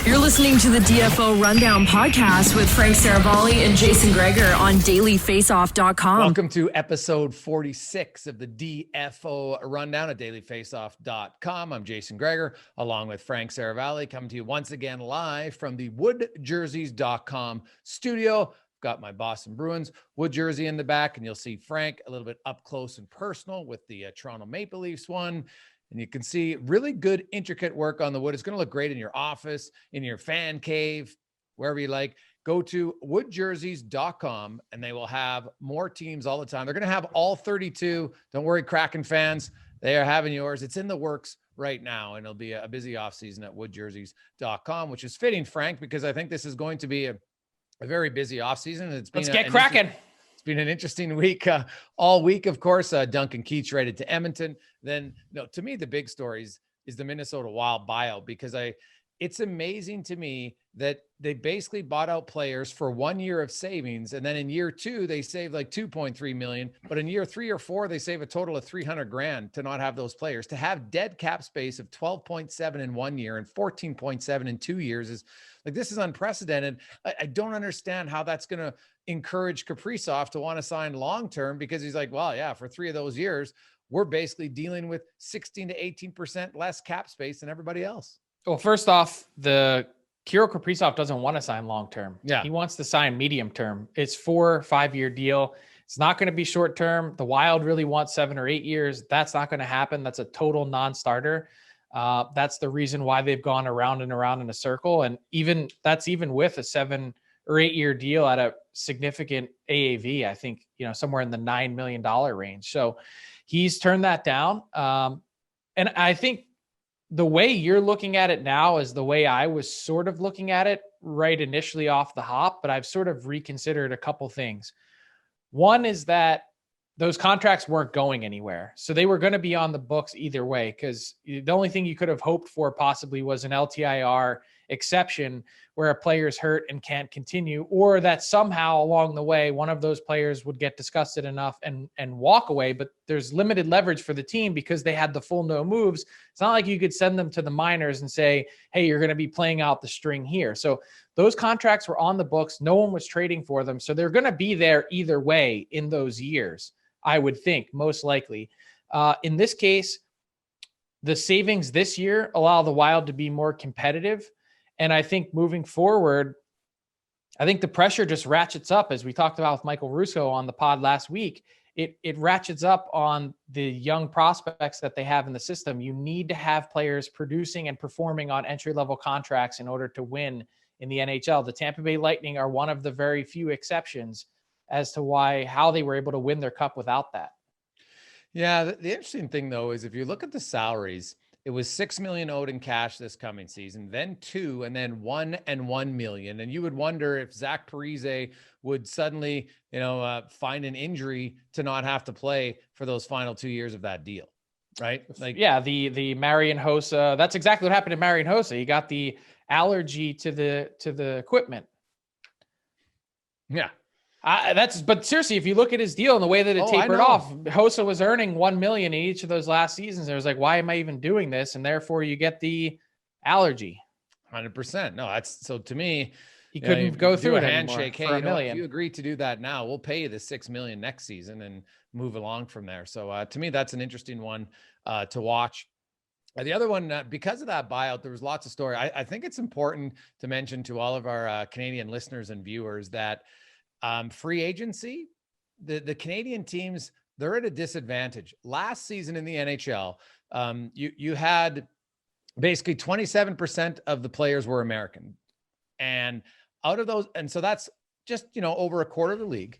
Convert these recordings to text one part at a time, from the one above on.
You're listening to the DFO Rundown podcast with Frank Seravalli and Jason Gregor on dailyfaceoff.com. Welcome to episode 46 of the DFO Rundown at dailyfaceoff.com. I'm Jason Gregor, along with Frank Seravalli, coming to you once again live from the woodjerseys.com studio. Got my Boston Bruins wood jersey in the back, and you'll see Frank a little bit up close and personal with the Toronto Maple Leafs one. And you can see really good, intricate work on the wood. It's going to look great in your office, in your fan cave, wherever you like. Go to woodjerseys.com, and they will have more teams all the time. They're going to have all 32. Don't worry, Kraken fans. They are having yours. It's in the works right now, and it'll be a busy offseason at woodjerseys.com, which is fitting, Frank, because I think this is going to be a very busy offseason. Let's get cracking. It's been an interesting week. All week, of course, Duncan Keith traded to Edmonton. Then, to me, the big story is the Minnesota Wild buyout, because it's amazing to me that they basically bought out players for 1 year of savings. And then in year two, they saved like 2.3 million. But in year 3 or 4, they save a total of 300 grand to not have those players. To have dead cap space of 12.7 in 1 year and 14.7 in 2 years is like, this is unprecedented. I don't understand how that's going to encourage Kaprizov to want to sign long-term, because he's like, well, yeah, for 3 of those years, we're basically dealing with 16 to 18% less cap space than everybody else. Well, first off, the Kirill Kaprizov doesn't want to sign long-term. Yeah. He wants to sign medium-term. It's 4 or 5 year deal. It's not going to be short-term. The Wild really want 7 or 8 years. That's not going to happen. That's a total non-starter. That's the reason why they've gone around and around in a circle. And even with a 7 or 8 year deal at a significant AAV, I think, somewhere in the $9 million range. So he's turned that down. And I think the way you're looking at it now is the way I was sort of looking at it right initially off the hop, but I've sort of reconsidered a couple things. One is that those contracts weren't going anywhere. So they were going to be on the books either way, because the only thing you could have hoped for possibly was an LTIR exception where a player's hurt and can't continue, or that somehow along the way, one of those players would get disgusted enough and walk away. But there's limited leverage for the team because they had the full no moves. It's not like you could send them to the minors and say, hey, you're going to be playing out the string here. So those contracts were on the books. No one was trading for them. So they're going to be there either way in those years, I would think, most likely. In this case, the savings this year allow the Wild to be more competitive. And I think moving forward, I think the pressure just ratchets up, as we talked about with Michael Russo on the pod last week. It ratchets up on the young prospects that they have in the system. You need to have players producing and performing on entry-level contracts in order to win in the NHL. The Tampa Bay Lightning are one of the very few exceptions as to how they were able to win their cup without that. Yeah. The interesting thing, though, is if you look at the salaries, it was $6 million owed in cash this coming season, then 2, and then 1 and $1 million. And you would wonder if Zach Parise would suddenly, find an injury to not have to play for those final 2 years of that deal, right? Like, yeah, the Marian Hossa. That's exactly what happened to Marian Hossa. He got the allergy to the equipment. Yeah. But seriously, if you look at his deal and the way that it tapered off, Hossa was earning $1 million in each of those last seasons. It was like, why am I even doing this? And therefore you get the allergy. 100%. No, that's so to me, he couldn't go through a it handshake. Hey, $1 million. If you agree to do that now, we'll pay you the $6 million next season and move along from there. So to me, that's an interesting one to watch. The other one, because of that buyout, there was lots of story. I think it's important to mention to all of our Canadian listeners and viewers that free agency, the Canadian teams, they're at a disadvantage. Last season in the NHL, you had basically 27% of the players were American. And out of those, and so that's just, over a quarter of the league.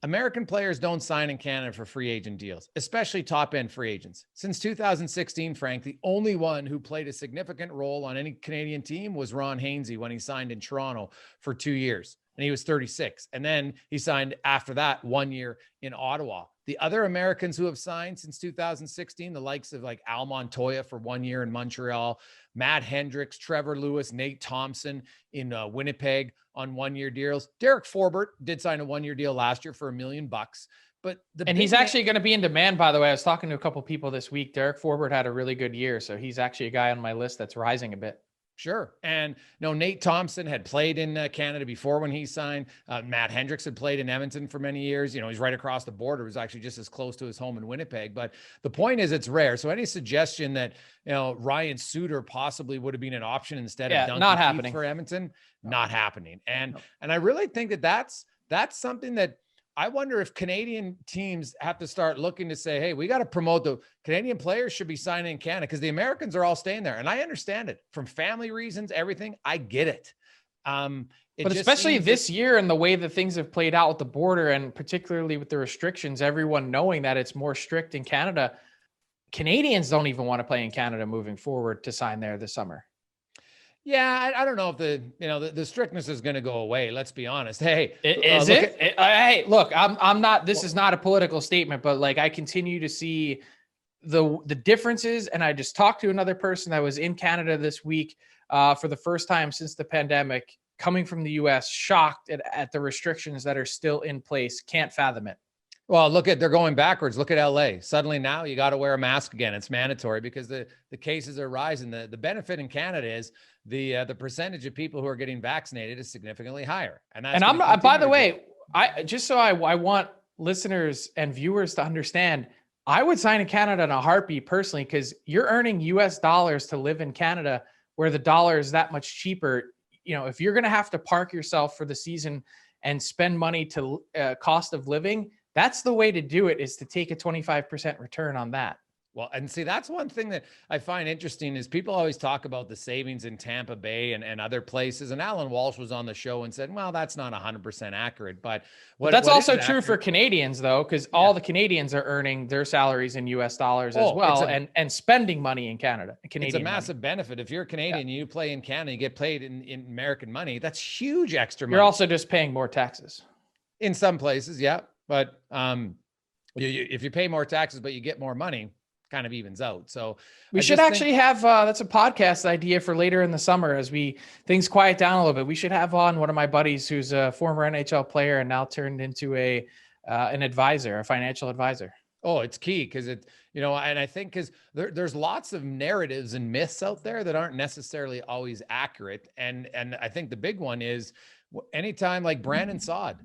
American players don't sign in Canada for free agent deals, especially top-end free agents. Since 2016, Frank, the only one who played a significant role on any Canadian team was Ron Hainsey when he signed in Toronto for 2 years. And he was 36. And then he signed after that 1 year in Ottawa. The other Americans who have signed since 2016, the likes of like Al Montoya for 1 year in Montreal, Matt Hendricks, Trevor Lewis, Nate Thompson in Winnipeg on 1 year deals. Derek Forbort did sign a 1 year deal last year for $1 million. But he's actually going to be in demand, by the way. I was talking to a couple people this week. Derek Forbort had a really good year. So he's actually a guy on my list that's rising a bit. Sure. And Nate Thompson had played in Canada before when he signed. Matt Hendricks had played in Edmonton for many years. He's right across the border. It was actually just as close to his home in Winnipeg. But the point is, it's rare. So any suggestion that, Ryan Suter possibly would have been an option instead of Duncan not Keith happening for Edmonton, not happening. And I really think that that's something that I wonder if Canadian teams have to start looking to say, hey, we got to promote the Canadian players should be signing in Canada because the Americans are all staying there. And I understand it from family reasons, everything. I get it. But especially this year and the way that things have played out with the border and particularly with the restrictions, everyone knowing that it's more strict in Canada, Canadians don't even want to play in Canada moving forward to sign there this summer. Yeah, I don't know if the strictness is going to go away. Let's be honest. Hey, hey, look, I'm not. This is not a political statement, but like I continue to see the differences, and I just talked to another person that was in Canada this week for the first time since the pandemic, coming from the U.S., shocked at the restrictions that are still in place. Can't fathom it. Well, they're going backwards. Look at LA. Suddenly now you got to wear a mask again. It's mandatory because the cases are rising. The benefit in Canada is the percentage of people who are getting vaccinated is significantly higher. And I'm not, by the way, I want listeners and viewers to understand, I would sign in Canada in a heartbeat personally, because you're earning US dollars to live in Canada where the dollar is that much cheaper. If you're going to have to park yourself for the season and spend money to cost of living, that's the way to do it, is to take a 25% return on that. Well, and see, that's one thing that I find interesting is people always talk about the savings in Tampa Bay and other places. And Alan Walsh was on the show and said, well, that's not 100% accurate. But that's also true for Canadians, though, because all the Canadians are earning their salaries in US dollars as well and spending money in Canada. It's a massive benefit. If you're a Canadian, you play in Canada, you get paid in American money. That's huge extra money. You're also just paying more taxes. In some places, yeah. But if you pay more taxes, but you get more money, kind of evens out. So we should actually have that's a podcast idea for later in the summer as things quiet down a little bit. We should have on one of my buddies who's a former NHL player and now turned into an advisor, a financial advisor. Oh, it's key because and I think because there's lots of narratives and myths out there that aren't necessarily always accurate. And I think the big one is anytime like Brandon Saad.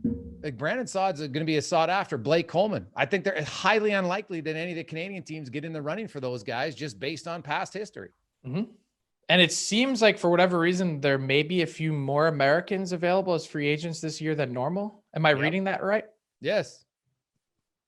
Like Brandon Saad's going to be a sought after. Blake Coleman. I think they're highly unlikely that any of the Canadian teams get in the running for those guys just based on past history. Mm-hmm. And it seems like for whatever reason, there may be a few more Americans available as free agents this year than normal. Am I reading that right? Yes.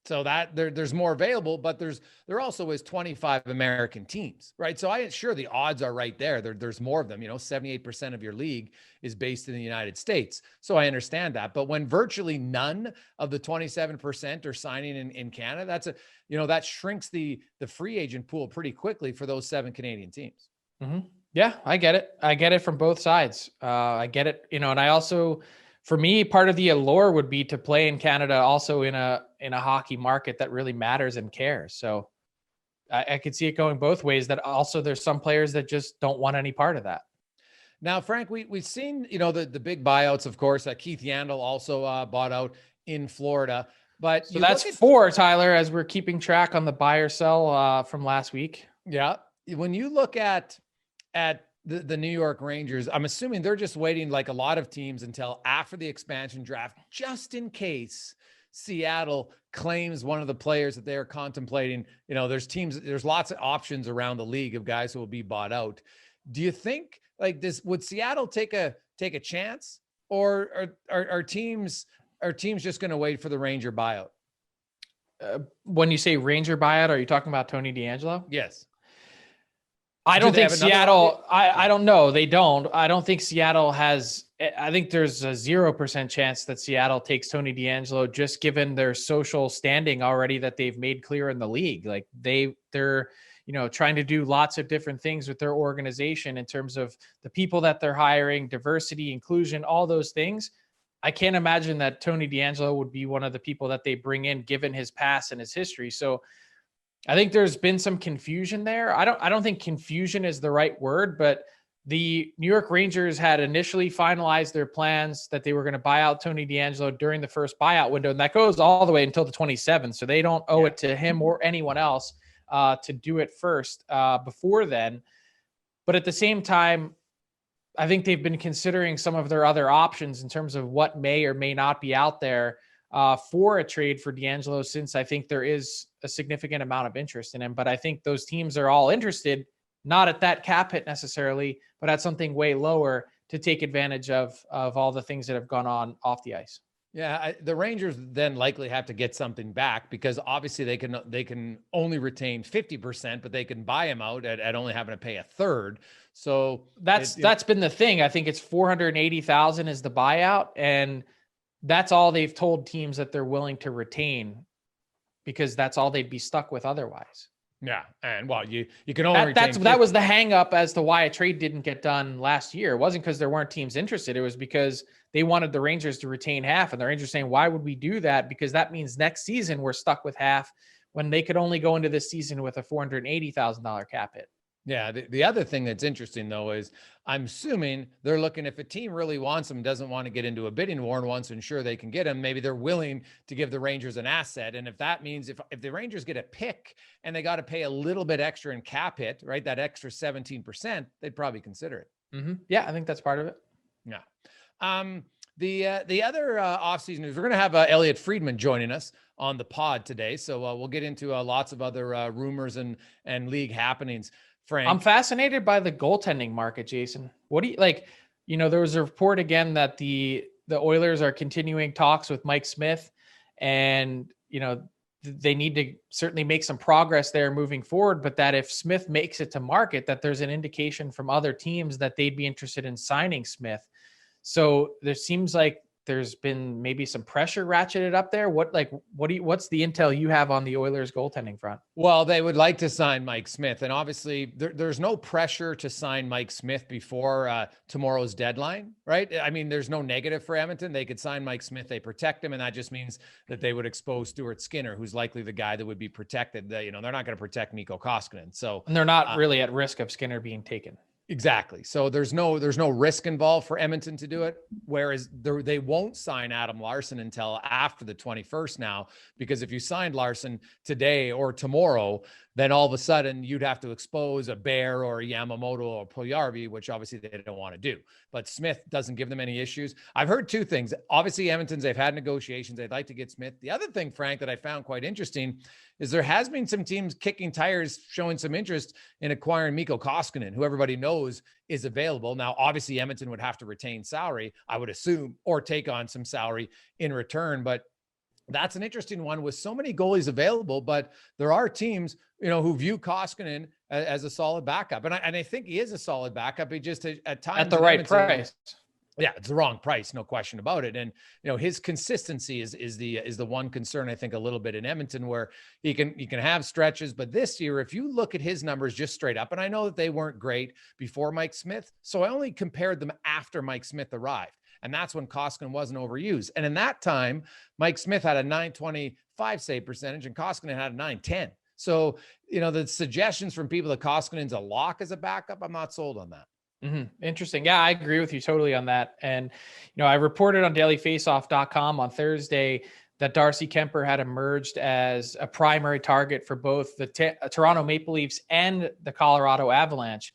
So that there's more available, but there also is 25 American teams, right? So sure the odds are right there. There's more of them. 78% of your league is based in the United States. So I understand that. But when virtually none of the 27% are signing in Canada, that shrinks the free agent pool pretty quickly for those 7 Canadian teams. Mm-hmm. Yeah, I get it. I get it from both sides. I get it. And I also, for me, part of the allure would be to play in Canada also in a hockey market that really matters and cares. So I could see it going both ways, that also there's some players that just don't want any part of that. Now, Frank, we've seen, the big buyouts, of course. Keith Yandel also bought out in Florida. But so that's 4, Tyler, as we're keeping track on the buy or sell from last week. Yeah. When you look at the New York Rangers, I'm assuming they're just waiting, like a lot of teams, until after the expansion draft, just in case Seattle claims one of the players that they are contemplating. There's lots of options around the league of guys who will be bought out. Do you think like this, would Seattle take a chance, or are teams just going to wait for the Ranger buyout? When you say Ranger buyout, are you talking about Tony DeAngelo? Yes. I don't think Seattle, I don't know. They don't. I don't think Seattle has, I think there's a 0% chance that Seattle takes Tony DeAngelo, just given their social standing already that they've made clear in the league. Like they're trying to do lots of different things with their organization in terms of the people that they're hiring, diversity, inclusion, all those things. I can't imagine that Tony DeAngelo would be one of the people that they bring in, given his past and his history. So I think there's been some confusion there. I don't think confusion is the right word, but the New York Rangers had initially finalized their plans that they were going to buy out Tony DeAngelo during the first buyout window. And that goes all the way until the 27th. So they don't owe it to him or anyone else to do it first before then. But at the same time, I think they've been considering some of their other options in terms of what may or may not be out there for a trade for DeAngelo, since I think there is a significant amount of interest in him. But I think those teams are all interested, not at that cap hit necessarily, but at something way lower to take advantage of all the things that have gone on off the ice. Yeah, the Rangers then likely have to get something back, because obviously they can only retain 50%, but they can buy him out at only having to pay a third. So that's been the thing. I think it's $480,000 is the buyout, and that's all they've told teams that they're willing to retain, because that's all they'd be stuck with otherwise. Yeah, and well, you can only retain that was the hang up as to why a trade didn't get done last year. It wasn't because there weren't teams interested. It was because they wanted the Rangers to retain half, and the Rangers saying, why would we do that? Because that means next season we're stuck with half, when they could only go into this season with a $480,000 cap hit. Yeah. The other thing that's interesting, though, is I'm assuming they're looking, if a team really wants him, doesn't want to get into a bidding war and wants to ensure they can get him, maybe they're willing to give the Rangers an asset. And if that means if the Rangers get a pick and they got to pay a little bit extra in cap hit, right, that extra 17%, they'd probably consider it. Mm-hmm. Yeah, I think that's part of it. Yeah. The other offseason news, we're going to have Elliotte Friedman joining us on the pod today. So we'll get into lots of other rumors and league happenings. Frank, I'm fascinated by the goaltending market, Jason. What do you like? There was a report again that the Oilers are continuing talks with Mike Smith, and they need to certainly make some progress there moving forward, but that if Smith makes it to market, that there's an indication from other teams that they'd be interested in signing Smith. So there seems like there's been maybe some pressure ratcheted up there. What's the intel you have on the Oilers goaltending front? Well, they would like to sign Mike Smith, and obviously there's no pressure to sign Mike Smith before tomorrow's deadline, right? I mean, there's no negative for Edmonton. They could sign Mike Smith, they protect him, and that just means that they would expose Stuart Skinner, who's likely the guy that would be protected. They're not going to protect Mikko Koskinen. So, and they're not really at risk of Skinner being taken. Exactly. So there's no risk involved for Edmonton to do it. Whereas they won't sign Adam Larson until after the 21st now, because if you signed Larson today or tomorrow, then all of a sudden you'd have to expose a Bear or a Yamamoto or Puljujarvi, which obviously they don't want to do. But Smith doesn't give them any issues. I've heard two things. Obviously, they've had negotiations. They'd like to get Smith. The other thing, Frank, that I found quite interesting is there has been some teams kicking tires, showing some interest in acquiring Mikko Koskinen, who everybody knows is available. Now, obviously, Edmonton would have to retain salary, I would assume, or take on some salary in return. But that's an interesting one with so many goalies available. But there are teams, who view Koskinen as a solid backup. And I think he is a solid backup. He just at times at the right price. Yeah, it's the wrong price, no question about it. And his consistency is the one concern, I think, a little bit in Edmonton, where he can have stretches. But this year, if you look at his numbers just straight up, and I know that they weren't great before Mike Smith, so I only compared them after Mike Smith arrived, and that's when Koskinen wasn't overused. And in that time, Mike Smith had a .925 save percentage, and Koskinen had a .910. So the suggestions from people that Koskinen's a lock as a backup, I'm not sold on that. Mm-hmm. Interesting. Yeah, I agree with you totally on that. And, I reported on dailyfaceoff.com on Thursday that Darcy Kuemper had emerged as a primary target for both the Toronto Maple Leafs and the Colorado Avalanche.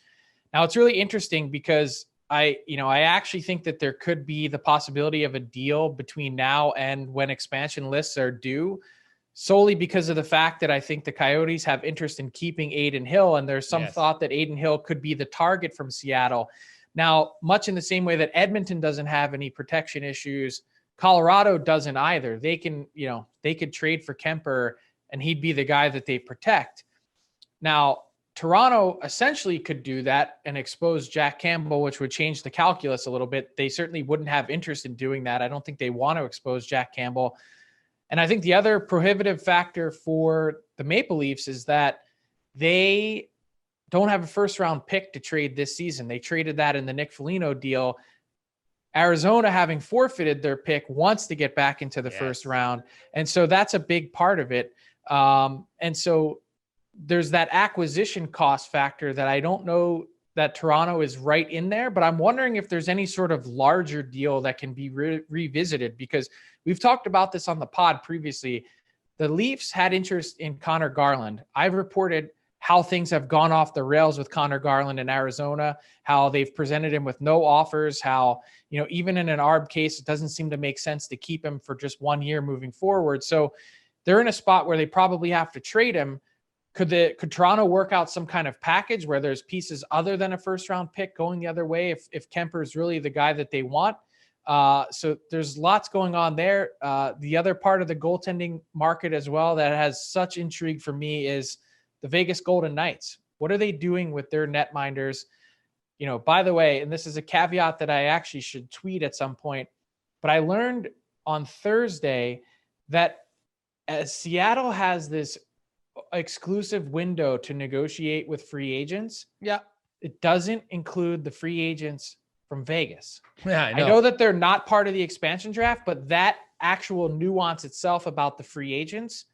Now, it's really interesting because I actually think that there could be the possibility of a deal between now and when expansion lists are due, solely because of the fact that I think the Coyotes have interest in keeping Adin Hill, and there's some thought that Adin Hill could be the target from Seattle. Now, much in the same way that Edmonton doesn't have any protection issues, Colorado doesn't either. They could trade for Kuemper, and he'd be the guy that they protect. Now, Toronto essentially could do that and expose Jack Campbell, which would change the calculus a little bit. They certainly wouldn't have interest in doing that. I don't think they want to expose Jack Campbell. And I think the other prohibitive factor for the Maple Leafs is that they don't have a first-round pick to trade this season. They traded that in the Nick Foligno deal. Arizona, having forfeited their pick, wants to get back into the first round. And so that's a big part of it. And so there's that acquisition cost factor that I don't know that Toronto is right in there, but I'm wondering if there's any sort of larger deal that can be revisited, because we've talked about this on the pod previously. The Leafs had interest in Connor Garland. I've reported how things have gone off the rails with Connor Garland in Arizona, how they've presented him with no offers, how, even in an ARB case, it doesn't seem to make sense to keep him for just 1 year moving forward. So they're in a spot where they probably have to trade him. Could Toronto work out some kind of package where there's pieces other than a first round pick going the other way if Kuemper is really the guy that they want? So there's lots going on there. The other part of the goaltending market as well that has such intrigue for me is the Vegas Golden Knights. What are they doing with their netminders? By the way, and this is a caveat that I actually should tweet at some point, but I learned on Thursday that as Seattle has this exclusive window to negotiate with free agents. Yeah. It doesn't include the free agents from Vegas. Yeah, I know that they're not part of the expansion draft, but that actual nuance itself about the free agents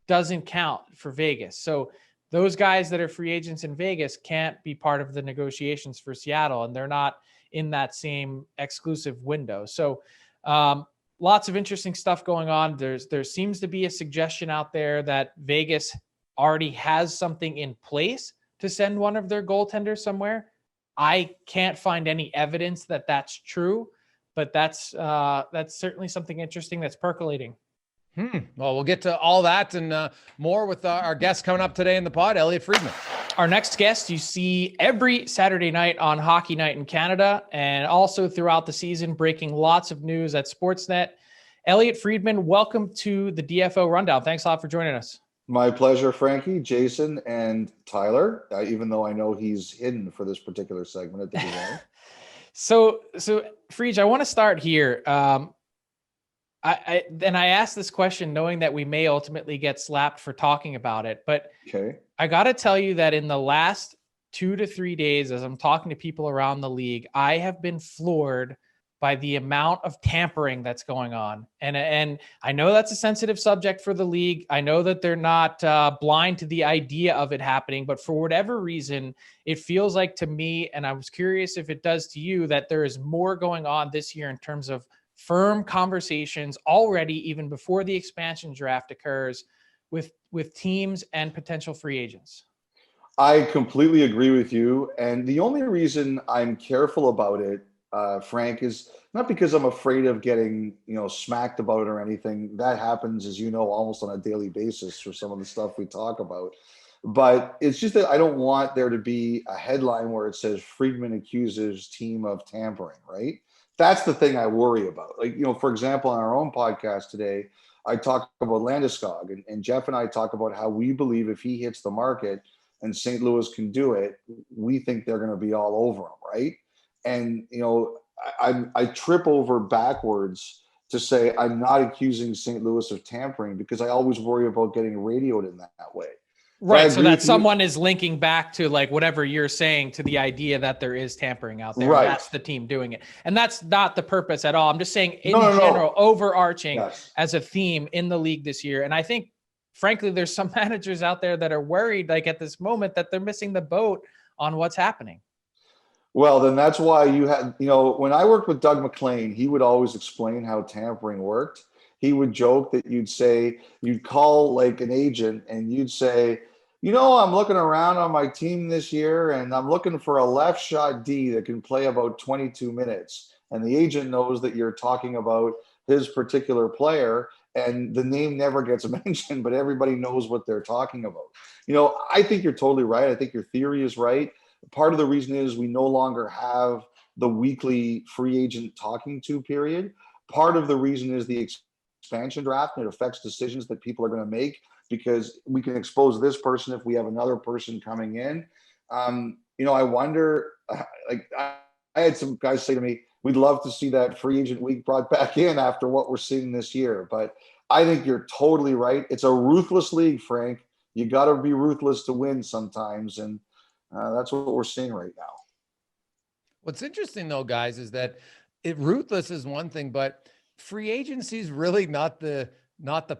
doesn't count for Vegas. So those guys that are free agents in Vegas can't be part of the negotiations for Seattle, and they're not in that same exclusive window. So lots of interesting stuff going on. There seems to be a suggestion out there that Vegas already has something in place to send one of their goaltenders somewhere. I can't find any evidence that that's true, but that's certainly something interesting that's percolating. Well, we'll get to all that and more with our guest coming up today in the pod, Elliotte Friedman. Our next guest you see every Saturday night on Hockey Night in Canada and also throughout the season, breaking lots of news at Sportsnet. Elliotte Friedman, welcome to the DFO Rundown. Thanks a lot for joining us. My pleasure, Frankie, Jason, and Tyler, even though I know he's hidden for this particular segment at the beginning. So Friedge, I want to start here. I asked this question knowing that we may ultimately get slapped for talking about it, but okay. I got to tell you that in the last 2 to 3 days, as I'm talking to people around the league, I have been floored by the amount of tampering that's going on. And I know that's a sensitive subject for the league. I know that they're not blind to the idea of it happening, but for whatever reason, it feels like to me, and I was curious if it does to you, that there is more going on this year in terms of firm conversations already, even before the expansion draft occurs, with teams and potential free agents. I completely agree with you. And the only reason I'm careful about it, Frank, is not because I'm afraid of getting, smacked about it or anything. That happens, as you know, almost on a daily basis for some of the stuff we talk about. But it's just that I don't want there to be a headline where it says Friedman accuses team of tampering, right? That's the thing I worry about. Like, for example, on our own podcast today, I talk about Landeskog, and Jeff and I talk about how we believe if he hits the market and St. Louis can do it, we think they're going to be all over him, right? And, I trip over backwards to say I'm not accusing St. Louis of tampering because I always worry about getting radioed in that way. Right. So that someone is linking back to like whatever you're saying to the idea that there is tampering out there. Right. That's the team doing it. And that's not the purpose at all. I'm just saying in general, overarching as a theme in the league this year. And I think, frankly, there's some managers out there that are worried, like at this moment, that they're missing the boat on what's happening. Well, then that's why you had, when I worked with Doug McLean, he would always explain how tampering worked. He would joke that you'd call like an agent and you'd say, I'm looking around on my team this year and I'm looking for a left shot D that can play about 22 minutes. And the agent knows that you're talking about his particular player and the name never gets mentioned, but everybody knows what they're talking about. I think you're totally right. I think your theory is right. Part of the reason is we no longer have the weekly free agent talking to period. Part of the reason is the expansion draft, and it affects decisions that people are going to make because we can expose this person if we have another person coming in. I wonder, I had some guys say to me, we'd love to see that free agent week brought back in after what we're seeing this year. But I think you're totally right. It's a ruthless league, Frank. You got to be ruthless to win sometimes. And that's what we're seeing right now. What's interesting though, guys, is that ruthless is one thing, but free agency is really not the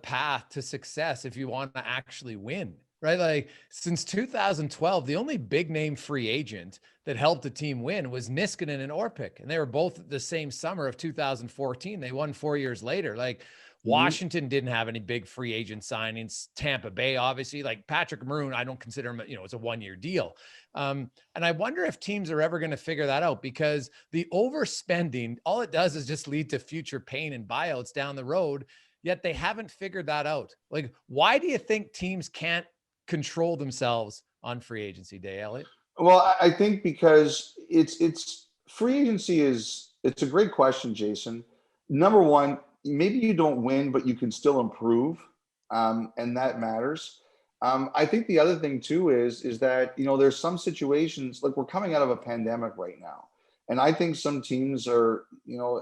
path to success if you want to actually win. right? Like since 2012, the only big name free agent that helped the team win was Niskanen and Orpik. And they were both the same summer of 2014. They won 4 years later. Like Washington didn't have any big free agent signings. Tampa Bay, obviously, like Patrick Maroon, I don't consider him, it's a 1-year deal. And I wonder if teams are ever going to figure that out, because the overspending, all it does is just lead to future pain and buyouts down the road. Yet they haven't figured that out. Like, why do you think teams can't control themselves on free agency day, Elliotte? Well, I think because it's free agency it's a great question, Jason. Number one, maybe you don't win, but you can still improve, and that matters. I think the other thing too is that there's some situations, like we're coming out of a pandemic right now, and I think some teams are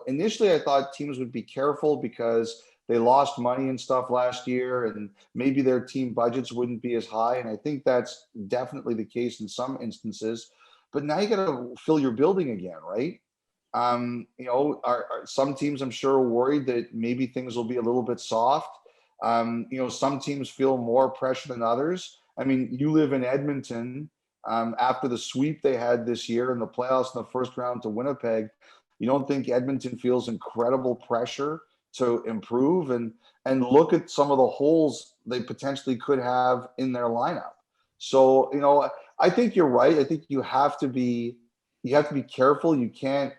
initially I thought teams would be careful because they lost money and stuff last year, and maybe their team budgets wouldn't be as high. And I think that's definitely the case in some instances. But now you got to fill your building again, right? Some teams I'm sure are worried that maybe things will be a little bit soft. Some teams feel more pressure than others. I mean, you live in Edmonton. After the sweep they had this year in the playoffs in the first round to Winnipeg, you don't think Edmonton feels incredible pressure to improve and look at some of the holes they potentially could have in their lineup? So, I think you're right. I think you have to be careful. You can't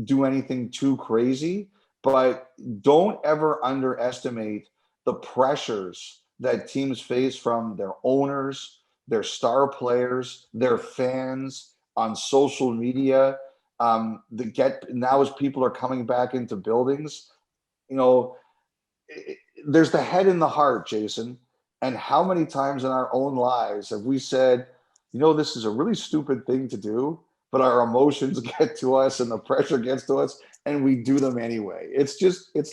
do anything too crazy, but don't ever underestimate the pressures that teams face from their owners, their star players, their fans on social media. Now as people are coming back into buildings, there's the head and the heart, Jason. And how many times in our own lives have we said, this is a really stupid thing to do, but our emotions get to us and the pressure gets to us and we do them anyway. It's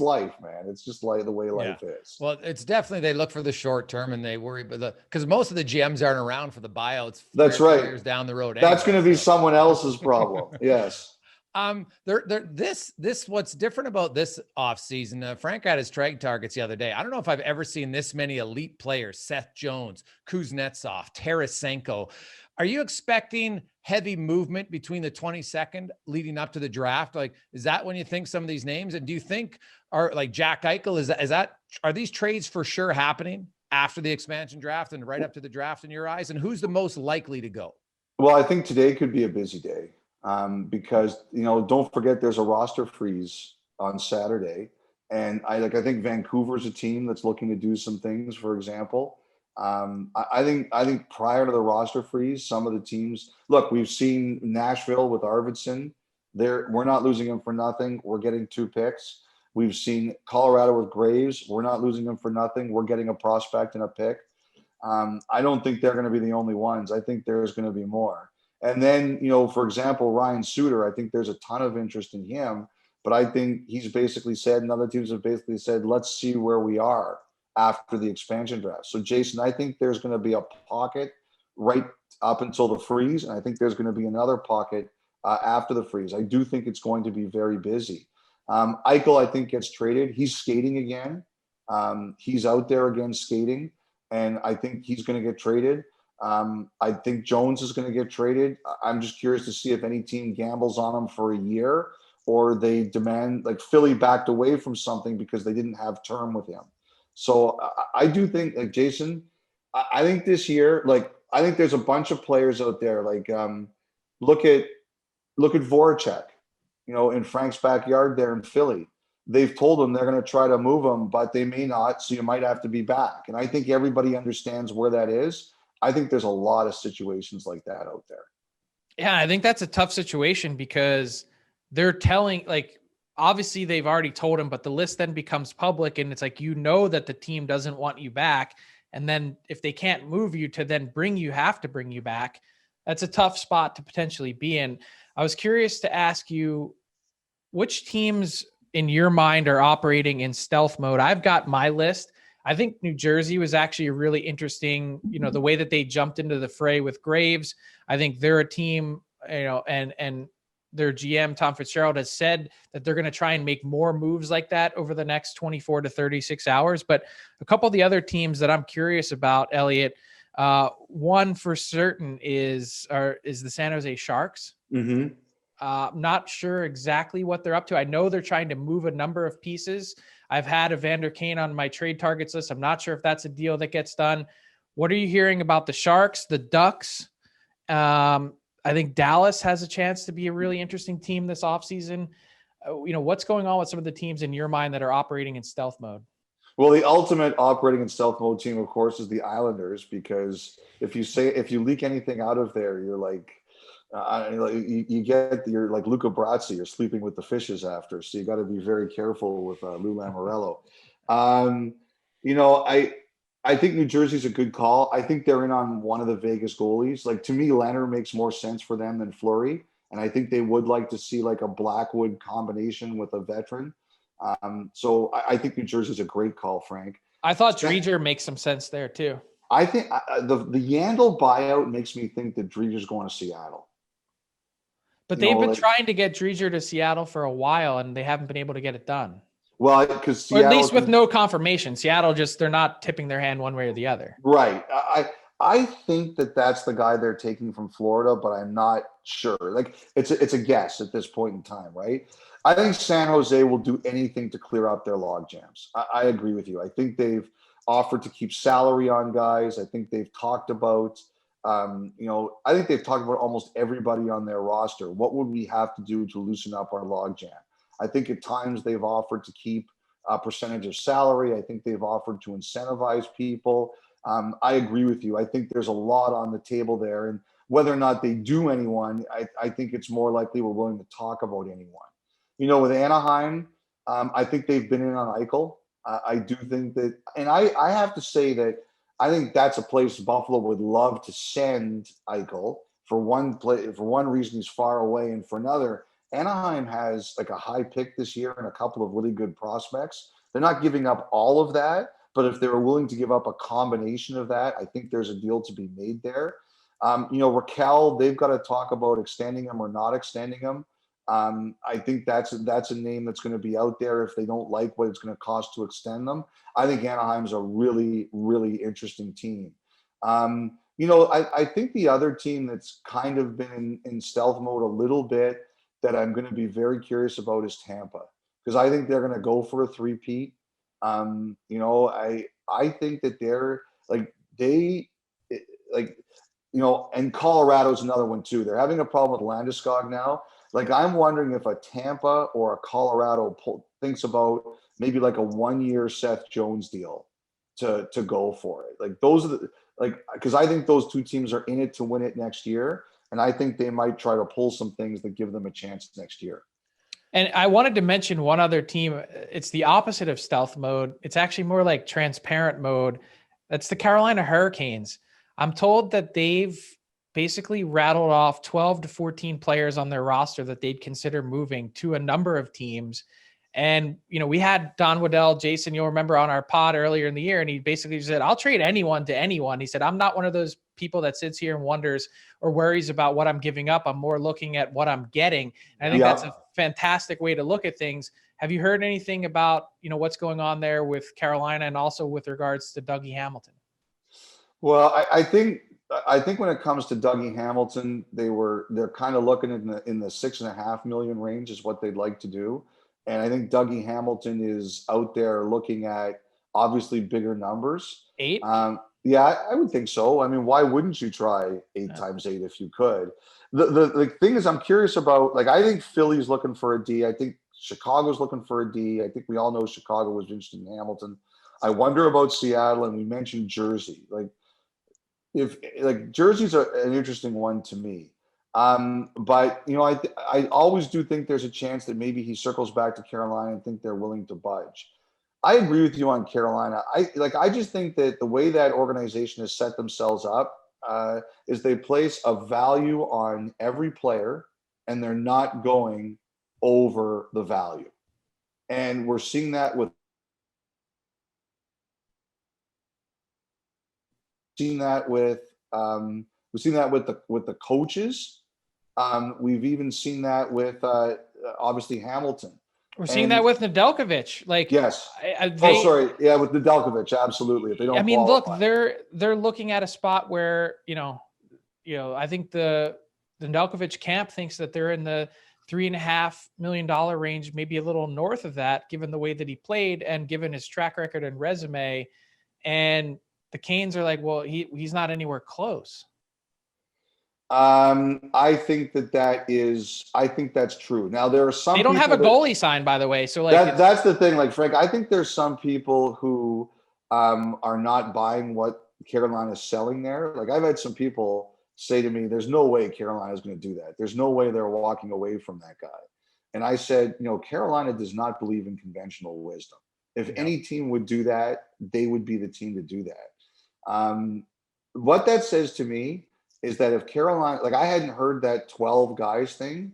life, man. It's just like the way life is. Well, it's definitely, they look for the short term and they worry because most of the GMs aren't around for the buyouts. That's right. Years down the road. That's going to be someone else's problem. Yes. What's different about this offseason, Frank had his trade targets the other day. I don't know if I've ever seen this many elite players: Seth Jones, Kuznetsov, Tarasenko. Are you expecting heavy movement between the 22nd leading up to the draft? Like, is that when you think some of these names? And do you think are like Jack Eichel, are these trades for sure happening after the expansion draft and right up to the draft in your eyes? And who's the most likely to go? Well, I think today could be a busy day. Because don't forget there's a roster freeze on Saturday, and I think Vancouver's a team that's looking to do some things. For example, I think prior to the roster freeze, some of the teams. Look, we've seen Nashville with Arvidsson. We're not losing him for nothing. We're getting 2 picks. We've seen Colorado with Graves. We're not losing him for nothing. We're getting a prospect and a pick. I don't think they're going to be the only ones. I think there's going to be more. And then, for example, Ryan Suter, I think there's a ton of interest in him, but I think he's basically said, and other teams have basically said, let's see where we are after the expansion draft. So, Jason, I think there's going to be a pocket right up until the freeze, and I think there's going to be another pocket after the freeze. I do think it's going to be very busy. Eichel, I think, gets traded. He's skating again. He's out there again skating, and I think he's going to get traded. I think Jones is going to get traded. I'm just curious to see if any team gambles on him for a year or they demand, like Philly backed away from something because they didn't have term with him. So I do think, like Jason, I think this year, I think there's a bunch of players out there. Look at Voracek, in Frank's backyard there in Philly. They've told him they're going to try to move him, but they may not. So you might have to be back. And I think everybody understands where that is. I think there's a lot of situations like that out there. Yeah, I think that's a tough situation because they're telling, obviously they've already told him, but the list then becomes public and it's like, that the team doesn't want you back. And then if they can't move you to then have to bring you back, that's a tough spot to potentially be in. I was curious to ask you, which teams in your mind are operating in stealth mode? I've got my list. I think New Jersey was actually a really interesting, the way that they jumped into the fray with Graves. I think they're a team, and their GM, Tom Fitzgerald, has said that they're going to try and make more moves like that over the next 24 to 36 hours. But a couple of the other teams that I'm curious about, Elliotte, One for certain is the San Jose Sharks. Mm-hmm. Not sure exactly what they're up to. I know they're trying to move a number of pieces. I've had Evander Kane on my trade targets list. I'm not sure if that's a deal that gets done. What are you hearing about the Sharks, the Ducks? I think Dallas has a chance to be a really interesting team this offseason. What's going on with some of the teams in your mind that are operating in stealth mode? Well, the ultimate operating in stealth mode team, of course, is the Islanders, because if you leak anything out of there, you're like, you're like Luca Brasi, you're sleeping with the fishes after. So you got to be very careful with Lou Lamoriello. I think New Jersey's a good call. I think they're in on one of the Vegas goalies. Like, to me, Leonard makes more sense for them than Fleury. And I think they would like to see like a Blackwood combination with a veteran. So I think New Jersey's a great call, Frank. I thought Driedger makes some sense there too. I think the Yandel buyout makes me think that Driedger's going to Seattle. But they've been trying to get Driedger to Seattle for a while, and they haven't been able to get it done. Well, because at least with no confirmation. Seattle they're not tipping their hand one way or the other. Right. I think that's the guy they're taking from Florida, but I'm not sure. Like, it's a guess at this point in time, right? I think San Jose will do anything to clear up their log jams. I agree with you. I think they've offered to keep salary on guys. I think they've talked about, I think they've talked about almost everybody on their roster. What would we have to do to loosen up our log jam? I think at times they've offered to keep a percentage of salary. I think they've offered to incentivize people. I agree with you. I think there's a lot on the table there. And whether or not they do anyone, I think it's more likely we're willing to talk about anyone. With Anaheim, I think they've been in on Eichel. I do think that, and I have to say that I think that's a place Buffalo would love to send Eichel. For one reason, he's far away, and for another, Anaheim has like a high pick this year and a couple of really good prospects. They're not giving up all of that, but if they were willing to give up a combination of that, I think there's a deal to be made there. Raquel, they've got to talk about extending him or not extending him. I think that's a name that's going to be out there if they don't like what it's going to cost to extend them. I think Anaheim's a really, really interesting team. I think the other team that's kind of been in stealth mode a little bit that I'm going to be very curious about is Tampa, because I think they're going to go for a three-peat. I think that they're and Colorado's another one too. They're having a problem with Landeskog now. Like, I'm wondering if a Tampa or a Colorado thinks about maybe like a 1-year Seth Jones deal to go for it. Like, those are because I think those two teams are in it to win it next year. And I think they might try to pull some things that give them a chance next year. And I wanted to mention one other team. It's the opposite of stealth mode. It's actually more like transparent mode. That's the Carolina Hurricanes. I'm told that they've basically rattled off 12 to 14 players on their roster that they'd consider moving to a number of teams. And, we had Don Waddell, Jason, you'll remember, on our pod earlier in the year, and he basically said, I'll trade anyone to anyone. He said, I'm not one of those people that sits here and wonders or worries about what I'm giving up. I'm more looking at what I'm getting. And I think that's a fantastic way to look at things. Have you heard anything about, what's going on there with Carolina and also with regards to Dougie Hamilton? Well, I think when it comes to Dougie Hamilton, they're kind of looking in the $6.5 million range is what they'd like to do. And I think Dougie Hamilton is out there looking at obviously bigger numbers. 8? Yeah, I would think so. I mean, why wouldn't you try 8 times 8 if you could? The thing is, I'm curious about, I think Philly's looking for a D. I think Chicago's looking for a D. I think we all know Chicago was interested in Hamilton. I wonder about Seattle, and we mentioned Jersey. Jersey's an interesting one to me. But I always do think there's a chance that maybe he circles back to Carolina and think they're willing to budge. I agree with you on Carolina. I just think that the way that organization has set themselves up is they place a value on every player, and they're not going over the value. And we're seeing that with the coaches. We've even seen that with obviously Hamilton. We're seeing that with Nedeljkovic. Like, yes. Sorry. Yeah, with Nedeljkovic, absolutely. If they don't, look, they're looking at a spot where I think the Nedeljkovic camp thinks that they're in the $3.5 million range, maybe a little north of that, given the way that he played and given his track record and resume. And the Canes are like, well, he's not anywhere close. I think that's true. Now there are some. They don't have a goalie signed, by the way. So like that's the thing. Like Frank, I think there's some people who are not buying what Carolina is selling there. Like I've had some people say to me, "There's no way Carolina is going to do that. There's no way they're walking away from that guy." And I said, Carolina does not believe in conventional wisdom. If any team would do that, they would be the team to do that. What that says to me is that if Carolina, like I hadn't heard that 12 guys thing,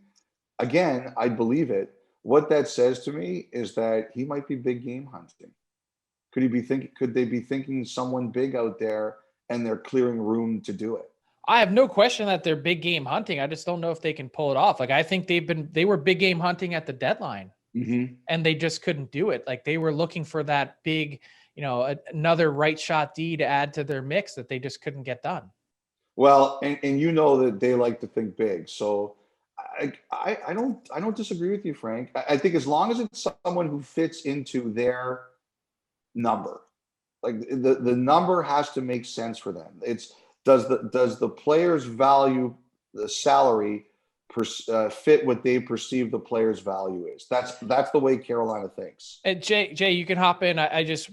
again, I believe it. What that says to me is that he might be big game hunting. Could they be thinking someone big out there and they're clearing room to do it? I have no question that they're big game hunting. I just don't know if they can pull it off. Like I think they were big game hunting at the deadline and they just couldn't do it. Like they were looking for that big, another right shot D to add to their mix that they just couldn't get done. Well, and that they like to think big. So I don't disagree with you, Frank. I think as long as it's someone who fits into their number, like the number has to make sense for them. Does the player's value, the salary, fit what they perceive the player's value is? That's the way Carolina thinks. And Jay, you can hop in.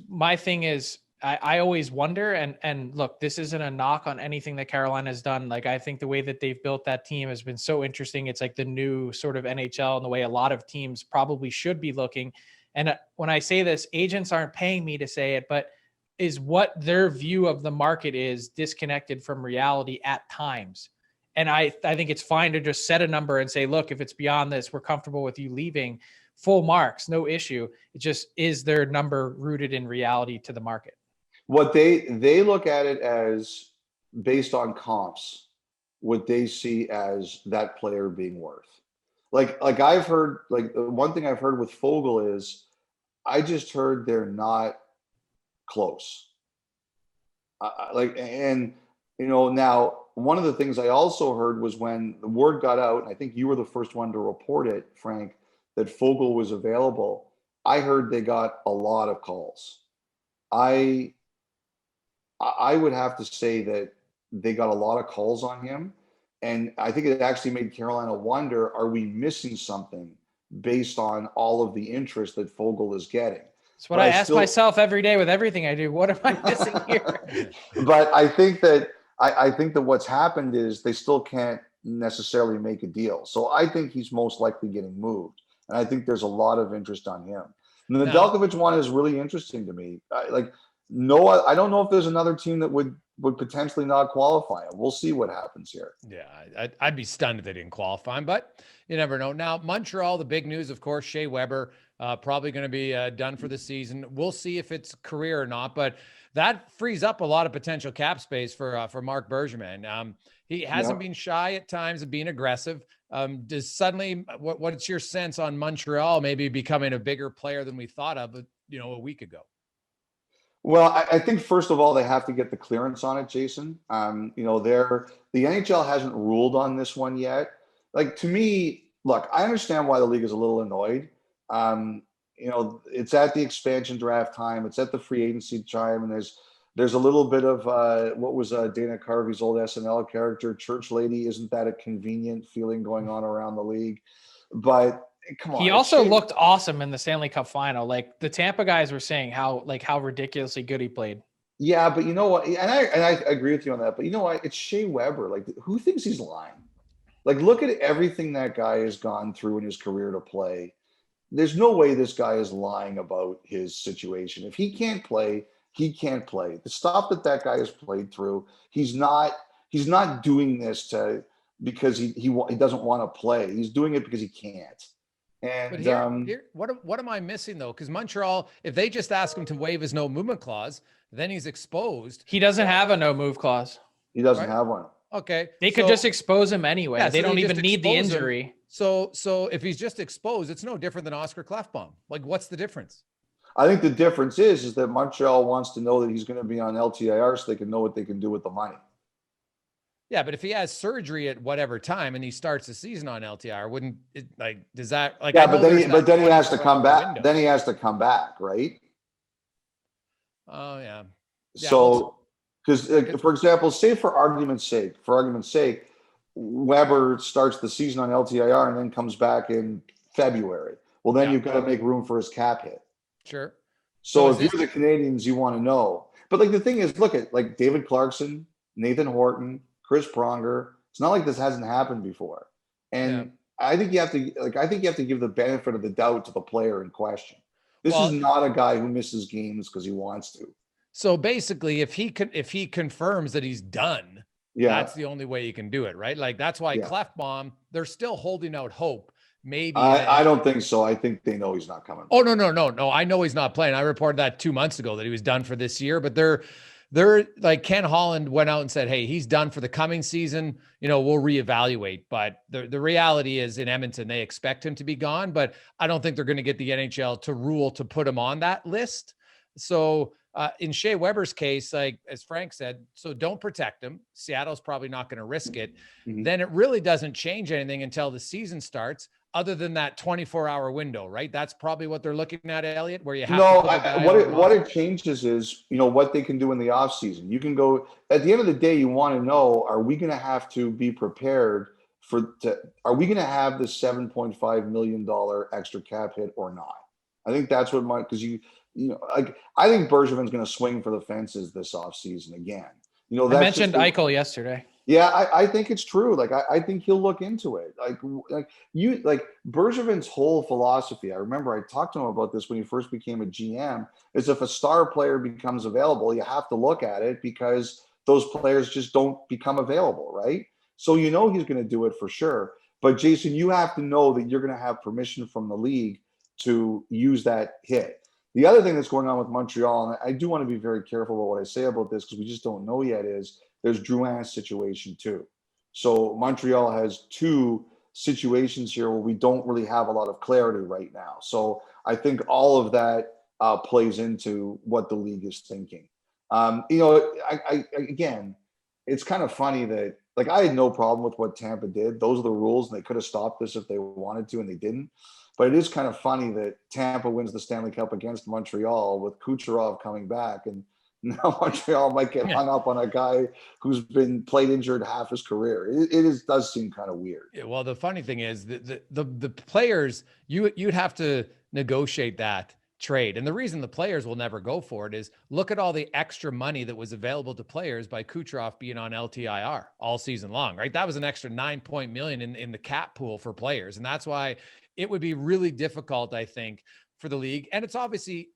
My thing is, I always wonder, and look, this isn't a knock on anything that Carolina has done. Like, I think the way that they've built that team has been so interesting. It's like the new sort of NHL and the way a lot of teams probably should be looking. And when I say this, agents aren't paying me to say it, but is what their view of the market is disconnected from reality at times. And I think it's fine to just set a number and say, look, if it's beyond this, we're comfortable with you leaving. Full marks, no issue. It just is their number rooted in reality to the market. What they look at it as based on comps, what they see as that player being worth. Like I've heard, like one thing I've heard with Fogle is, I just heard they're not close. Now one of the things I also heard was when the word got out, and I think you were the first one to report it, Frank, that Fogle was available. I heard they got a lot of calls. I would have to say that they got a lot of calls on him. And I think it actually made Carolina wonder, are we missing something based on all of the interest that Fogle is getting? That's what I ask myself every day with everything I do. What am I missing here? But I think that what's happened is they still can't necessarily make a deal. So I think he's most likely getting moved. And I think there's a lot of interest on him. The Nedeljkovic one is really interesting to me. I don't know if there's another team that would potentially not qualify him. We'll see what happens here. Yeah, I'd be stunned if they didn't qualify him, but you never know. Now, Montreal, the big news, of course, Shea Weber, probably going to be done for the season. We'll see if it's career or not, but that frees up a lot of potential cap space for Marc Bergevin. He hasn't been shy at times of being aggressive. Does suddenly, what's your sense on Montreal maybe becoming a bigger player than we thought of, a week ago? Well, I think first of all, they have to get the clearance on it, Jason. The NHL hasn't ruled on this one yet. Like, to me, look, I understand why the league is a little annoyed. It's at the expansion draft time. It's at the free agency time. And there's a little bit of what was Dana Carvey's old SNL character, Church Lady. Isn't that a convenient feeling going on around the league? But come on. He also looked awesome in the Stanley Cup final. Like, the Tampa guys were saying how ridiculously good he played. Yeah, but you know what? And I agree with you on that. But you know what? It's Shea Weber. Like, who thinks he's lying? Like, look at everything that guy has gone through in his career to play. There's no way this guy is lying about his situation. If he can't play, he can't play. The stuff that guy has played through, he's not doing this because he doesn't want to play. He's doing it because he can't. And but here, what am I missing though? Because Montreal, if they just ask him to waive his no movement clause, then he's exposed. He doesn't have a no move clause. He doesn't have one. Okay. They could just expose him anyway. They don't even need the injury. So if he's just exposed, it's no different than Oscar Klefbom. Like, what's the difference? I think the difference is that Montreal wants to know that he's going to be on LTIR so they can know what they can do with the money. Yeah, but if he has surgery at whatever time and he starts the season on LTIR, wouldn't it, like, does that, like, yeah, but then he has to come back. Window. Then he has to come back, right? Oh yeah. So, because for example, say for argument's sake, Weber starts the season on LTIR and then comes back in February. Well, then you've got to make room for his cap hit. Sure. So if you're the Canadians, you want to know. But like the thing is, look at like David Clarkson, Nathan Horton, Chris Pronger. It's not like this hasn't happened before. And I think you have to give the benefit of the doubt to the player in question. This is not a guy who misses games because he wants to. So basically, if he confirms that he's done, that's the only way you can do it, right? Like that's why Klefbom, they're still holding out hope. Maybe I don't think so. I think they know he's not coming. Oh, no. I know he's not playing. I reported that 2 months ago that he was done for this year, but they're like Ken Holland went out and said, hey, he's done for the coming season. We'll reevaluate. But the reality is in Edmonton, they expect him to be gone, but I don't think they're going to get the NHL to rule to put him on that list. So in Shea Weber's case, like as Frank said, so don't protect him. Seattle's probably not going to risk it. Mm-hmm. Then it really doesn't change anything until the season starts, other than that 24-hour window, right? That's probably what they're looking at, Elliotte, where you have what it changes is, what they can do in the off season. You can go at the end of the day, you want to know, are we going to have to be prepared are we going to have the $7.5 million extra cap hit or not? I think that's what I think Bergevin's going to swing for the fences this offseason again. I mentioned Eichel yesterday. Yeah, I think it's true. Like I think he'll look into it. Like Bergevin's whole philosophy. I remember I talked to him about this when he first became a GM. Is if a star player becomes available, you have to look at it because those players just don't become available, right? So he's going to do it for sure. But Jason, you have to know that you're going to have permission from the league to use that hit. The other thing that's going on with Montreal, and I do want to be very careful about what I say about this because we just don't know yet, is there's Drouin's situation too. So Montreal has two situations here where we don't really have a lot of clarity right now. So I think all of that plays into what the league is thinking. Again, it's kind of funny that I had no problem with what Tampa did. Those are the rules, and they could have stopped this if they wanted to, and they didn't. But it is kind of funny that Tampa wins the Stanley Cup against Montreal with Kucherov coming back, and now Montreal might get hung up on a guy who's been played injured half his career. It does seem kind of weird. Yeah, well, the funny thing is the players, you'd have to negotiate that trade. And the reason the players will never go for it is look at all the extra money that was available to players by Kucherov being on LTIR all season long, right? That was an extra $9 million in the cap pool for players. And that's why it would be really difficult, I think, for the league. And it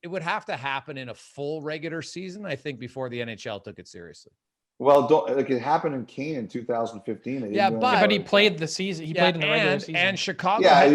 would have to happen in a full regular season, I think, before the NHL took it seriously. Well, it happened in Kane in 2015. But he played the season. He played in the regular season. And Chicago. Yeah,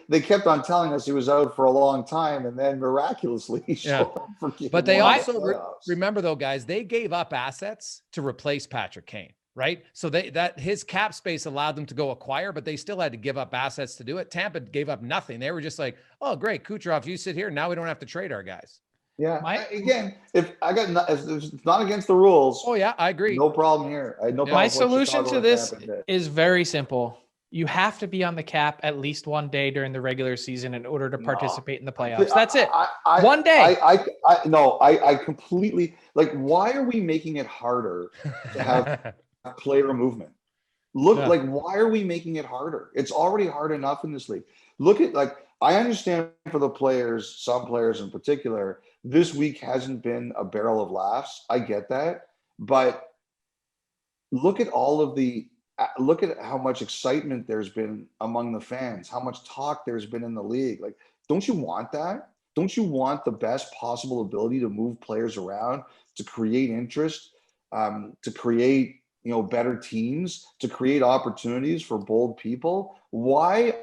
they kept on telling us he was out for a long time, and then miraculously he showed up for Kane. But they also remember, though, guys, they gave up assets to replace Patrick Kane, right? So that his cap space allowed them to go acquire, but they still had to give up assets to do it. Tampa gave up nothing. They were just like, oh, great, Kucherov, you sit here. Now we don't have to trade our guys. Yeah. If it's not against the rules. Oh yeah, I agree. No problem here. I had no problem. My solution to this is very simple. You have to be on the cap at least one day during the regular season in order to participate in the playoffs. That's it. One day. I completely why are we making it harder to have player movement? Why are we making it harder? It's already hard enough in this league. Look at I understand for the players, some players in particular, this week hasn't been a barrel of laughs. I get that. But look at how much excitement there's been among the fans, how much talk there's been in the league. Don't you want that? Don't you want the best possible ability to move players around, to create interest, to create, better teams, to create opportunities for bold people? Why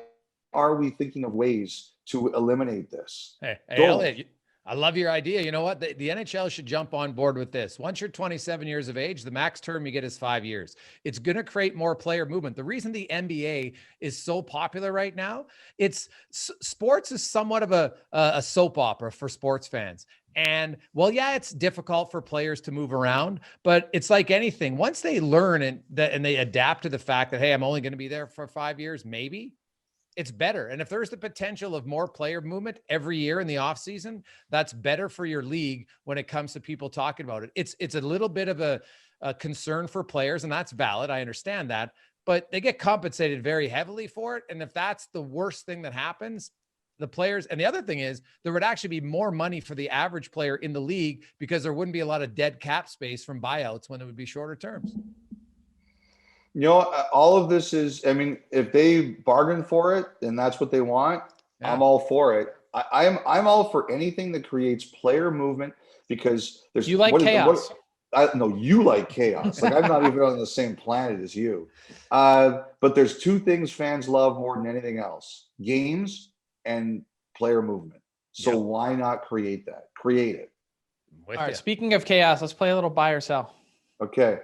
are we thinking of ways to eliminate this? Hey, Elliotte, I love your idea. You know what? The NHL should jump on board with this. Once you're 27 years of age, the max term you get is 5 years. It's going to create more player movement. The reason the NBA is so popular right now, sports is somewhat of a soap opera for sports fans. And well, yeah, it's difficult for players to move around, but it's like anything. Once they learn and they adapt to the fact that, hey, I'm only going to be there for 5 years, maybe it's better. And if there's the potential of more player movement every year in the off season, that's better for your league when it comes to people talking about it. It's a little bit of a concern for players, and that's valid. I understand that, but they get compensated very heavily for it. And if that's the worst thing that happens, the players, and the other thing is there would actually be more money for the average player in the league because there wouldn't be a lot of dead cap space from buyouts when it would be shorter terms. You know, all of this is, I mean, if they bargain for it and that's what they want, yeah. I'm all for it. I'm all for anything that creates player movement because there's. You like chaos. No, you like chaos. Like I'm not even on the same planet as you. But there's two things fans love more than anything else: games and player movement. So why not create that? Create it. All right. Speaking of chaos, let's play a little buy or sell. Okay.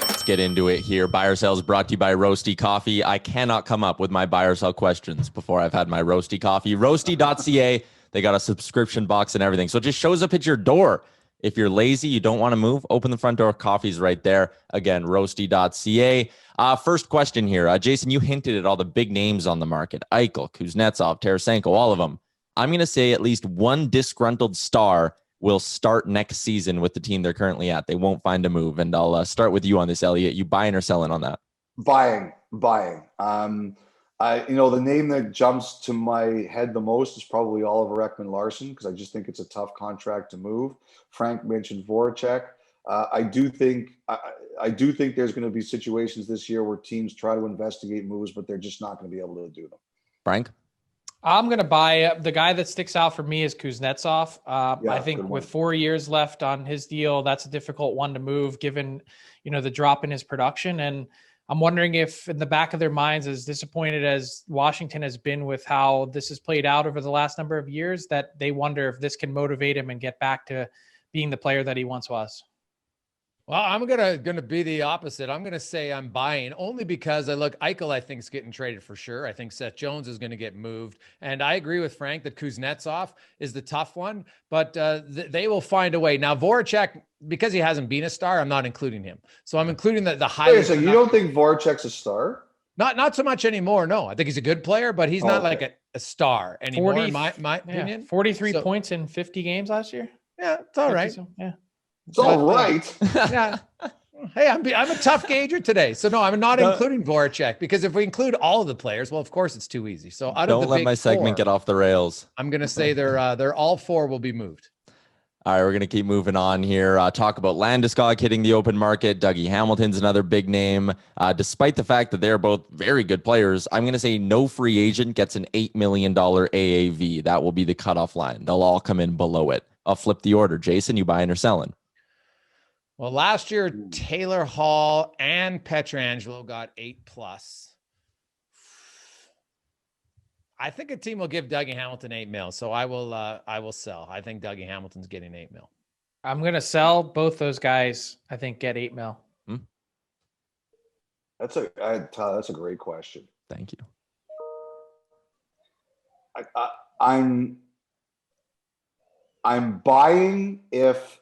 Let's get into it here. Buy or sell is brought to you by Roasty Coffee. I cannot come up with my buy or sell questions before I've had my Roasty Coffee. Roasty.ca. They got a subscription box and everything. So it just shows up at your door. If you're lazy, you don't want to move, open the front door. Coffee's right there. Again, roasty.ca. First question here. Jason, you hinted at all the big names on the market. Eichel, Kuznetsov, Tarasenko, all of them. I'm going to say at least one disgruntled star will start next season with the team they're currently at. They won't find a move. And I'll start with you on this, Elliotte. You buying or selling on that? Buying. The name that jumps to my head the most is probably Oliver Ekman-Larsson because I just think it's a tough contract to move. Frank mentioned Voracek. I do think there's going to be situations this year where teams try to investigate moves, but they're just not going to be able to do them. Frank? I'm going to buy the guy that sticks out for me is Kuznetsov. I think with 4 years left on his deal, that's a difficult one to move given, the drop in his production. And I'm wondering if in the back of their minds, as disappointed as Washington has been with how this has played out over the last number of years, that they wonder if this can motivate him and get back to being the player that he once was. Well, I'm gonna be the opposite. I'm gonna say I'm buying only because Eichel, I think, is getting traded for sure. I think Seth Jones is going to get moved, and I agree with Frank that Kuznetsov is the tough one. But they will find a way. Now Voracek, because he hasn't been a star, I'm not including him. So I'm including the highest. Wait, so you don't think Voracek's a star? Not so much anymore. No, I think he's a good player, but he's not like a star anymore. In my opinion, 43 points in 50 games last year. Yeah, it's all right. So, yeah. It's all right. Yeah. Hey, I'm a tough gauger today. So no, I'm not including Voracek because if we include all of the players, well, of course it's too easy. So don't let my segment get off the rails. I'm going to say they're all four will be moved. All right, we're going to keep moving on here. Talk about Landeskog hitting the open market. Dougie Hamilton's another big name. Despite the fact that they're both very good players, I'm going to say no free agent gets an $8 million AAV. That will be the cutoff line. They'll all come in below it. I'll flip the order. Jason, you buying or selling? Well, last year, Taylor Hall and Pietrangelo got 8+. I think a team will give Dougie Hamilton $8 million. So I will sell. I think Dougie Hamilton's getting $8 million. I'm going to sell both those guys. I think get $8 million. That's a great question. Thank you. I'm buying if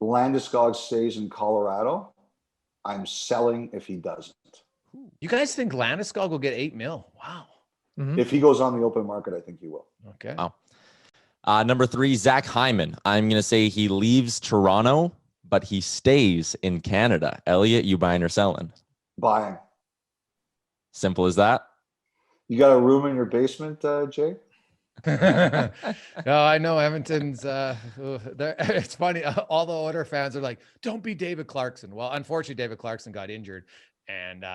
Landeskog stays in Colorado. I'm selling if he doesn't. You guys think Landeskog will get $8 million? Wow. Mm-hmm. If he goes on the open market, I think he will. Okay. Wow. Number 3, Zach Hyman. I'm going to say he leaves Toronto, but he stays in Canada. Elliotte, you buying or selling? Buying. Simple as that. You got a room in your basement, Jay? No, I know Edmonton's it's funny. All the Oilers fans are like, don't be David Clarkson. Well, unfortunately, David Clarkson got injured. And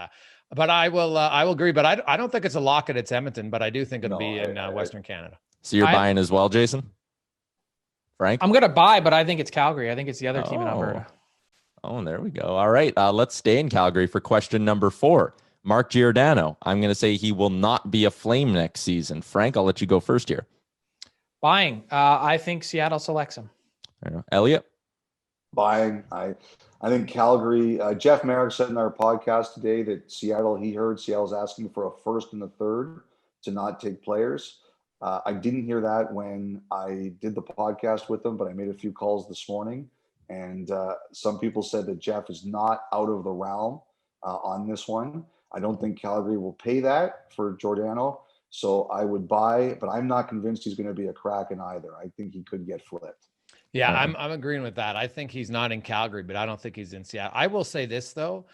but I will agree. But I don't think it's a lock at it's Edmonton, but I do think it'll be in Western Canada. So you're buying as well, Jason? Frank? I'm gonna buy, but I think it's Calgary. I think it's the other team in Alberta. Oh, there we go. All right. Let's stay in Calgary for question number 4. Mark Giordano. I'm going to say he will not be a Flame next season. Frank, I'll let you go first here. Buying. I think Seattle selects him. Elliotte? Buying. I think Calgary, Jeff Merrick said in our podcast today that he heard Seattle's asking for a first and a third to not take players. I didn't hear that when I did the podcast with them, but I made a few calls this morning. And some people said that Jeff is not out of the realm on this one. I don't think Calgary will pay that for Giordano. So I would buy, but I'm not convinced he's going to be a Kraken either. I think he could get flipped. Yeah, I'm agreeing with that. I think he's not in Calgary, but I don't think he's in Seattle. I will say this, though.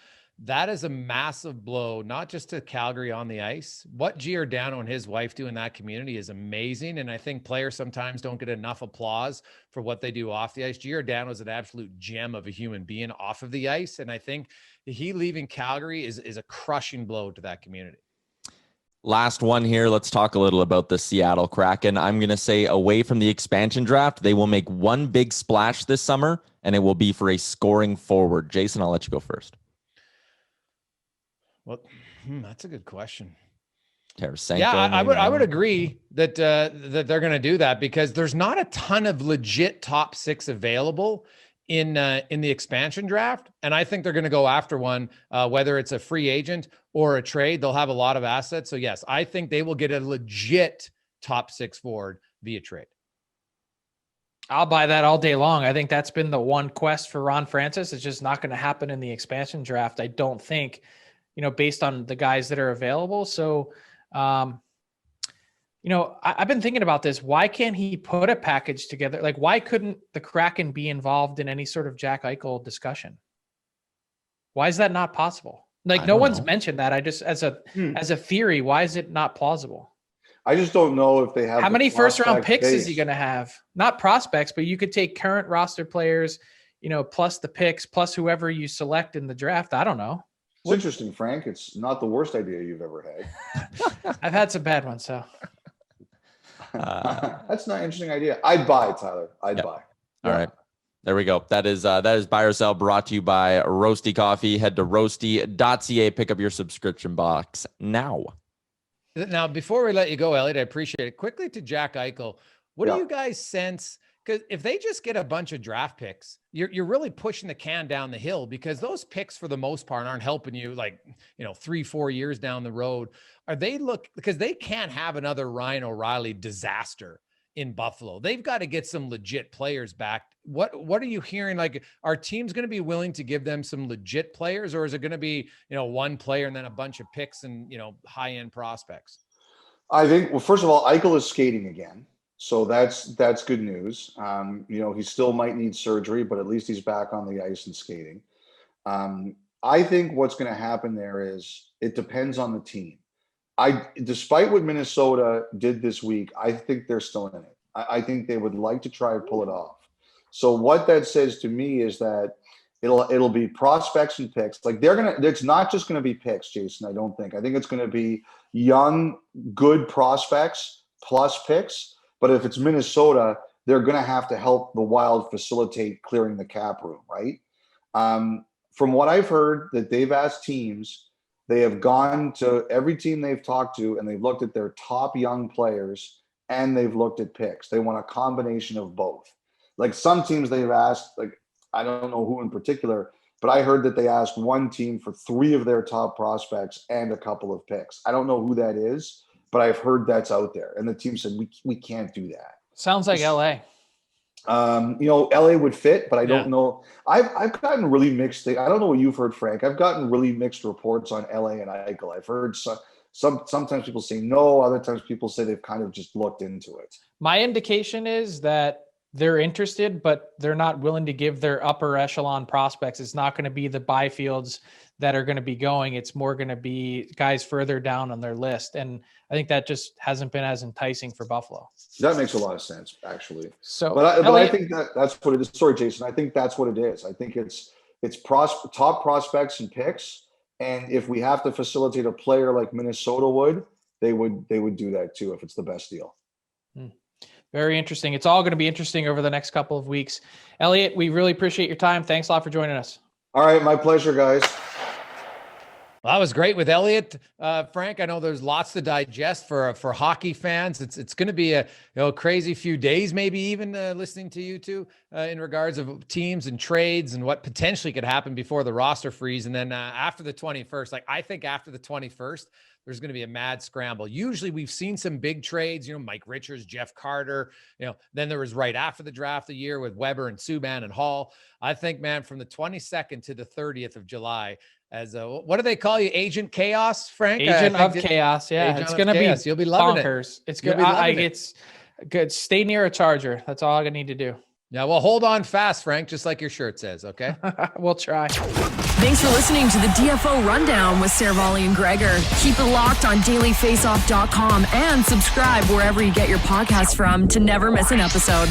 That is a massive blow, not just to Calgary on the ice. What Giordano and his wife do in that community is amazing. And I think players sometimes don't get enough applause for what they do off the ice. Giordano is an absolute gem of a human being off of the ice. And I think he leaving Calgary is a crushing blow to that community. Last one here. Let's talk a little about the Seattle Kraken. I'm going to say away from the expansion draft, they will make one big splash this summer, and it will be for a scoring forward. Jason, I'll let you go first. Well, that's a good question. Tarasenko, yeah, I would agree that that they're going to do that because there's not a ton of legit top six available in the expansion draft, and I think they're going to go after one, whether it's a free agent or a trade. They'll have a lot of assets, so yes, I think they will get a legit top six forward via trade. I'll buy that all day long. I think that's been the one quest for Ron Francis. It's just not going to happen in the expansion draft. I don't think, based on the guys that are available. So, I've been thinking about this. Why can't he put a package together? Like, why couldn't the Kraken be involved in any sort of Jack Eichel discussion? Why is that not possible? Like, no one's mentioned that. I just, as a theory, why is it not plausible? I just don't know if they have. How many first round picks base. is he going to have? Not prospects, but you could take current roster players, plus the picks, plus whoever you select in the draft. I don't know. It's interesting, Frank. It's not the worst idea you've ever had. I've had some bad ones, so. That's not an interesting idea. I'd buy, Tyler. I'd buy. All right. There we go. That is Buy or Sell, brought to you by Roasty Coffee. Head to roasty.ca. Pick up your subscription box now. Now, before we let you go, Elliotte, I appreciate it. Quickly to Jack Eichel. What do you guys sense? Because if they just get a bunch of draft picks, you're really pushing the can down the hill, because those picks for the most part aren't helping you 3-4 years down the road. Because they can't have another Ryan O'Reilly disaster in Buffalo. They've got to get some legit players back. What are you hearing? Like, are teams going to be willing to give them some legit players, or is it going to be, one player and then a bunch of picks and, high-end prospects? I think, well, first of all, Eichel is skating again. So that's good news. He still might need surgery, but at least he's back on the ice and skating. I think what's going to happen there is it depends on the team. Despite what Minnesota did this week, I think they're still in it. I think they would like to try and pull it off. So what that says to me is that it'll be prospects and picks. Like, it's not just gonna be picks, Jason. I don't think. I think it's gonna be young, good prospects plus picks. But if it's Minnesota, they're gonna have to help the Wild facilitate clearing the cap room, right? From what I've heard, that they've asked teams. They have gone to every team they've talked to, and they've looked at their top young players, and they've looked at picks. They want a combination of both. Like, some teams they've asked, like, I don't know who in particular, but I heard that they asked one team for 3 of their top prospects and a couple of picks. I don't know who that is, but I've heard that's out there. And the team said, we can't do that. Sounds like LA. LA would fit, but I don't know. I've gotten really mixed. I don't know what you've heard, Frank. I've gotten really mixed reports on LA and Eichel. I've heard sometimes people say no, other times people say they've kind of just looked into it. My indication is that they're interested, but they're not willing to give their upper echelon prospects. It's not going to be the Byfields that are going to be going. It's more going to be guys further down on their list. And I think that just hasn't been as enticing for Buffalo. That makes a lot of sense, actually. So, but I think that's what it is. Sorry, Jason. I think that's what it is. I think it's top prospects and picks. And if we have to facilitate a player like Minnesota would, they would do that too, if it's the best deal. Very interesting. It's all going to be interesting over the next couple of weeks. Elliotte, we really appreciate your time. Thanks a lot for joining us. All right. My pleasure, guys. Well, that was great with Elliotte, Frank. I know there's lots to digest for hockey fans. It's going to be a crazy few days, maybe even listening to you two in regards of teams and trades and what potentially could happen before the roster freeze. And then after the 21st, I think after the 21st, there's going to be a mad scramble. Usually we've seen some big trades, Mike Richards, Jeff Carter, then there was right after the draft a year with Weber and Subban and Hall. I think, man, from the 22nd to the 30th of July, as what do they call you? Agent Chaos, Frank? Agent of Chaos. Yeah. It's going to be You'll be loving bonkers. It's good. It's good. Stay near a Charger. That's all I need to do. Yeah. Well, hold on fast, Frank, just like your shirt says. Okay. We'll try. Thanks for listening to the DFO Rundown with Seravalli and Gregor. Keep it locked on dailyfaceoff.com and subscribe wherever you get your podcasts from to never miss an episode.